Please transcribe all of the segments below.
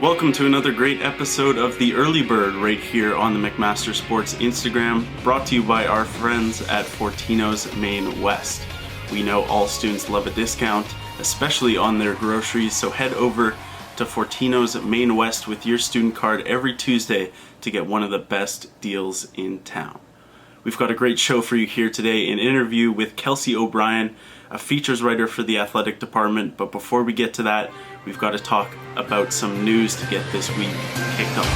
Welcome to another great episode of The Early Bird right here on the McMaster Sports Instagram, brought to you by our friends at Fortino's Maine West. We know all students love a discount, especially on their groceries, so head over to Fortino's Maine West with your student card every Tuesday to get one of the best deals in town. We've got a great show for you here today, an interview with Kelsea O'Brien, a features writer for the athletic department. But before we get to that, we've got to talk about some news to get this week kicked off.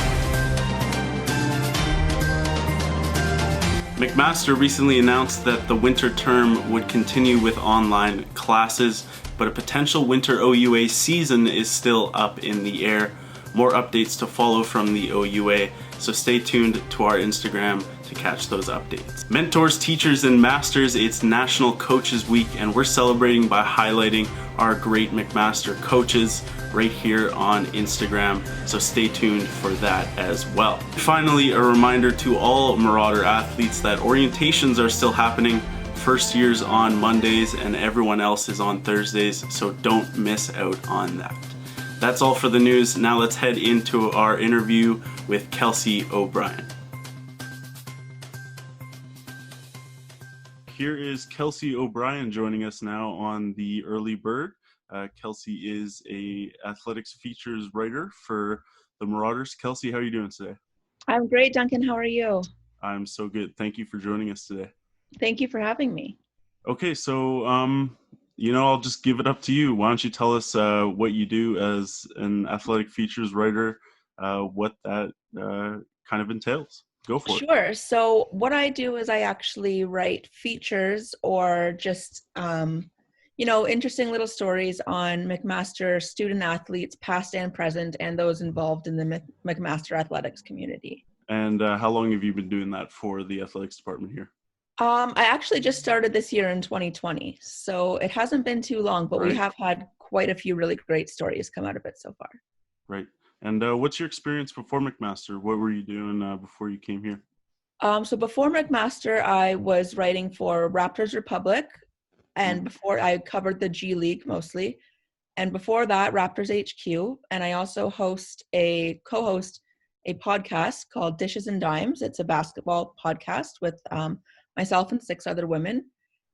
McMaster recently announced that the winter term would continue with online classes, but a potential winter OUA season is still up in the air. More updates to follow from the OUA, so stay tuned to our Instagram to catch those updates. Mentors, teachers, and masters, it's National Coaches Week, and we're celebrating by highlighting our great McMaster coaches right here on Instagram, so stay tuned for that as well. Finally, a reminder to all Marauder athletes that orientations are still happening. First year's on Mondays and everyone else is on Thursdays, so don't miss out on that. That's all for the news. Now let's head into our interview with Kelsea O'Brien. Here is Kelsea O'Brien joining us now on the Early Bird. Kelsea is a athletics features writer for the Marauders. Kelsea, how are you doing today? I'm great, Duncan. How are you? I'm so good. Thank you for joining us today. Thank you for having me. Okay, so I'll just give it up to you. Why don't you tell us what you do as an athletic features writer, what that kind of entails. Go for it. Sure. So what I do is I actually write features or just, interesting little stories on McMaster student athletes, past and present, and those involved in the McMaster athletics community. And how long have you been doing that for the athletics department here? I actually just started this year in 2020, so it hasn't been too long, but Right. We have had quite a few really great stories come out of it so far. Right. And what's your experience before McMaster? What were you doing before you came here? So before McMaster, I was writing for Raptors Republic, and before I covered the G League mostly. And before that, Raptors HQ. And I also co-host a podcast called Dishes and Dimes. It's a basketball podcast with myself and 6 other women.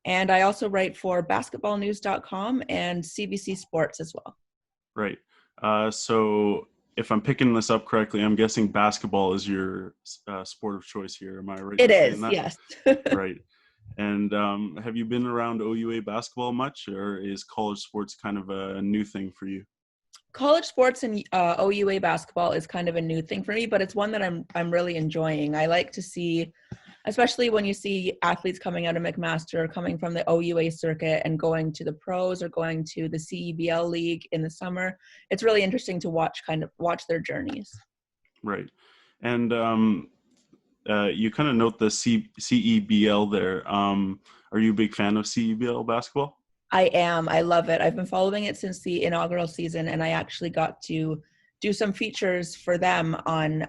And I also write for basketballnews.com and CBC Sports as well. Right. So if I'm picking this up correctly, I'm guessing basketball is your sport of choice here. Am I right? It is, yes. Right. And have you been around OUA basketball much, or is college sports kind of a new thing for you? College sports and OUA basketball is kind of a new thing for me, but it's one that I'm really enjoying. I like to see, especially when you see athletes coming out of McMaster, coming from the OUA circuit and going to the pros or going to the CEBL league in the summer. It's really interesting to watch their journeys. Right. And you kind of note the CEBL there. Are you a big fan of CEBL basketball? I am. I love it. I've been following it since the inaugural season, and I actually got to do some features for them on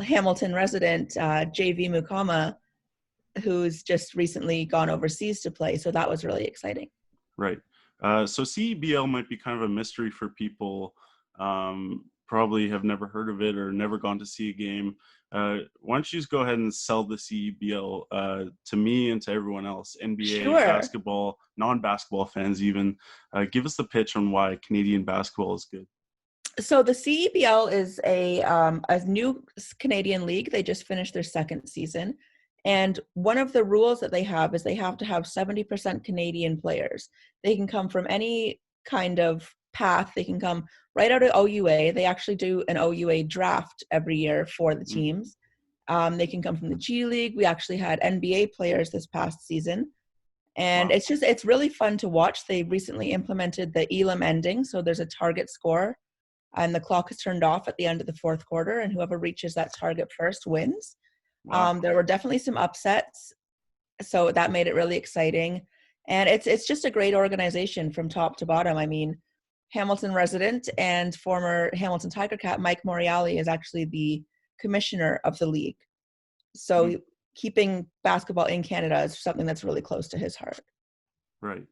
Hamilton resident JV Mukama, who's just recently gone overseas to play. So that was really exciting. Right. So CEBL might be kind of a mystery for people. Probably have never heard of it or never gone to see a game. Why don't you just go ahead and sell the CEBL to me and to everyone else, NBA, Sure. basketball, non-basketball fans even. Give us the pitch on why Canadian basketball is good. So the CEBL is a new Canadian league. They just finished their second season. And one of the rules that they have is they have to have 70% Canadian players. They can come from any kind of path. They can come right out of OUA. They actually do an OUA draft every year for the teams. They can come from the G League. We actually had NBA players this past season. And Wow. it's really fun to watch. They recently implemented the elim ending. So there's a target score and the clock is turned off at the end of the fourth quarter, and whoever reaches that target first wins. Wow. There were definitely some upsets, so that made it really exciting. And it's just a great organization from top to bottom. I mean, Hamilton resident and former Hamilton Tiger Cat Mike Moriali is actually the commissioner of the league. So keeping basketball in Canada is something that's really close to his heart. Right.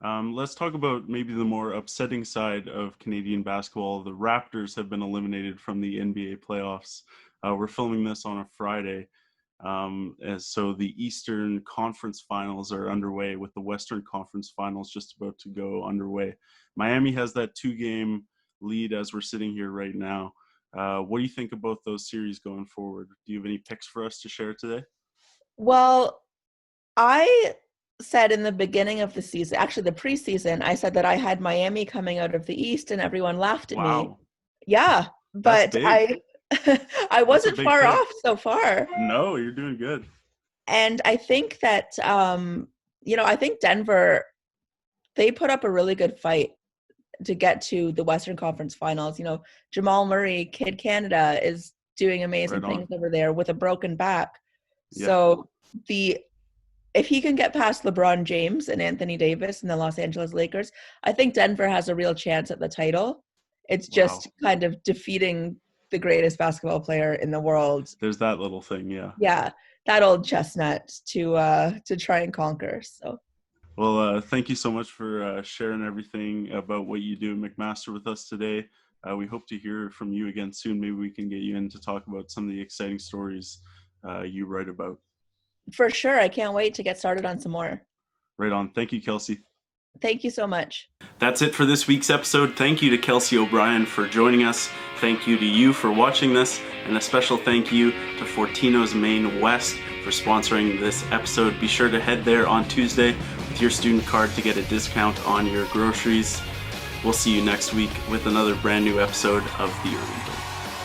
Let's talk about maybe the more upsetting side of Canadian basketball. The Raptors have been eliminated from the NBA playoffs. We're filming this on a Friday. So the Eastern Conference Finals are underway, with the Western Conference Finals just about to go underway. Miami has that 2-game lead as we're sitting here right now. What do you think about those series going forward? Do you have any picks for us to share today? Well, I said in the beginning of the season, actually the preseason, I said that I had Miami coming out of the East and everyone laughed at me. Wow, Yeah, that's but big. I That's a wasn't big far pick. off so far. No, you're doing good. And I think that, I think Denver, they put up a really good fight to get to the Western Conference Finals. Jamal Murray, Kid Canada, is doing amazing Right things on. over there with a broken back. Yeah. So if he can get past LeBron James and Anthony Davis and the Los Angeles Lakers, I think Denver has a real chance at the title. It's just Wow. kind of defeating the greatest basketball player in the world. There's that little thing, yeah. Yeah, that old chestnut to try and conquer. So Well, thank you so much for sharing everything about what you do at McMaster with us today. We hope to hear from you again soon. Maybe we can get you in to talk about some of the exciting stories you write about. for sure, I can't wait to get started on some more. Right on. Thank you, Kelsey. Thank you so much. That's it for this week's episode. Thank you to Kelsea O'Brien for joining us. Thank you to you for watching this. And a special thank you to Fortino's Maine West for sponsoring this episode. Be sure to head there on Tuesday with your student card to get a discount on your groceries. We'll see you next week with another brand new episode of The Early